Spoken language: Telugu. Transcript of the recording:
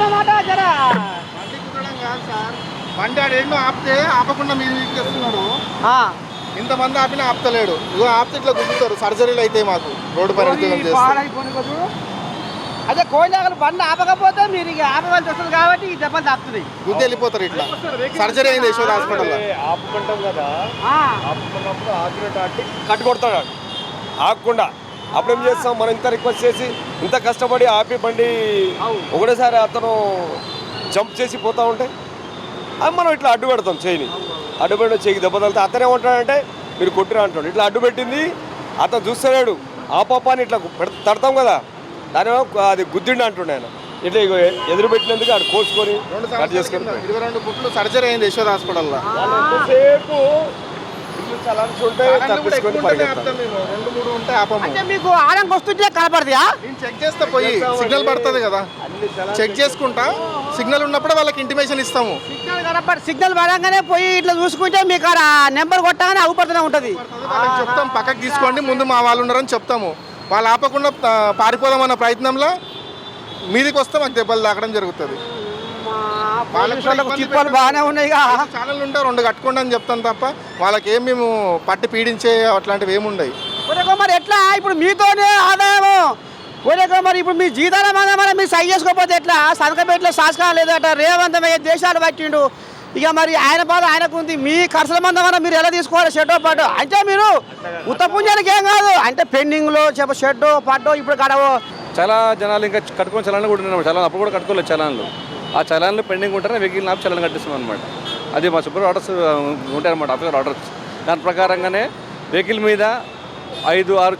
అన్నమాట జరా. బండి కుట్టడం కాదు సార్, బండి ఆడేంటో ఆపితే ఆపకుండా మీరు చేస్తున్నాడు. ఇంతమంది ఆపినా ఆపుతలేడు. ఇగో ఆపితే ఇట్లా గుద్దుతారు, సర్జరీలు అయితే మాకు రోడ్డు పైన ఉద్యోగం చేస్తారు. అదే కోయినాగలు బండి ఆపకపోతే మీరు ఇక ఆపవలసి వస్తుంది కాబట్టి ఈ దెబ్బలు తాకుతున్నాయి. గుద్ది వెళ్ళిపోతారు. ఇట్లా సర్జరీ అయింది యశోద హాస్పిటల్లో. ఆపుకుంటాం కదా, ఆపుకున్నప్పుడు ఆపినట్టు కట్టు కొడతాడు ఆపకుండా. అప్పుడు ఏం చేస్తాం, మనం ఇంత రిక్వెస్ట్ చేసి ఇంత కష్టపడి ఆపి బండి ఒకటేసారి అతను జంప్ చేసి పోతూ ఉంటే అది మనం ఇట్లా అడ్డు పెడతాం. చేయని అడ్డు పెట్టిన చేయికి దెబ్బ తగిలితే అతనే ఉంటాడంటే మీరు కొట్టిరా అంటాడు. ఇట్లా అడ్డు పెట్టింది అతను చూస్తలేడు, ఆ పాపాన్ని ఇట్లా తడతాం కదా, దాని అది గుద్దిండి అంటుండే ఆయన. ఇట్లా ఎదురు పెట్టినందుకు అక్కడ కోసుకొని కట్ చేసుకొని 22 గుట్లు సర్జరీ అయింది యశోద హాస్పిటల్లో. ఎంతసేపు అంటే మీకు ఆడంకి వస్తుంటే కనపడదా? నేను చెక్ చేస్తా, పోయి సిగ్నల్ పడుతుంది కదా, చెక్ చేసుకుంటా. సిగ్నల్ ఉన్నప్పుడు వాళ్ళకి ఇంటిమేషన్ ఇస్తాము. సిగ్నల్ పడంగానే పోయి ఇట్లా చూసుకుంటే మీకు నెంబర్ కొట్టగానే అవుపడుతూనే ఉంటుంది. వాళ్ళకి చెప్తాం పక్కకి తీసుకోండి, ముందు మా వాళ్ళు ఉన్నారని చెప్తాము. వాళ్ళు ఆపకుండా పారిపోదామన్న ప్రయత్నంలో మీదికి వస్తే మాకు దెబ్బలు తాకడం జరుగుతుంది. బాగానే ఉన్నాయి. ఛానల్ ఉంటే 2 కట్టుకోండి అని చెప్తాను తప్ప వాళ్ళకి ఏం మేము పట్టి పీడించే అట్లాంటివి ఏముండయి. మరి ఎట్లా ఇప్పుడు మీతోనే ఆదాయము మరి ఇప్పుడు మీ జీతాల మన మీరు సై చేసుకోకపోతే ఎట్లా? సదకపేటలో శాసకాలు లేదట, రేవంతమయ్యే దేశాలు పట్టిండు. ఇక మరి ఆయన బాధ ఆయనకు ఉంది. మీ ఖర్చుల మందమన్నా మీరు ఎలా తీసుకోవాలి? షెడ్డో పాటో అంటే మీరు ఉత్తపుంజానికి ఏం కాదు అంటే పెండింగ్లో షెడ్డో పాటో ఇప్పుడు గడవో. చాలా జనాలు ఇంకా కట్టుకుని చలాన్లు కూడా ఉన్నారు. చలాన్ అప్పుడు కూడా కట్టుకోలేదు చలాన్లు. ఆ చలాన్లు పెండింగ్ ఉంటారని వెహికల్ ఆపి చలాన్ కట్టిస్తాం అనమాట. అది మా సూపర్ ఆర్డర్స్ ఉంటాయన్నమాట, ఆఫీసర్ ఆర్డర్స్. దాని ప్రకారంగానే వెహికల్ మీద 5-6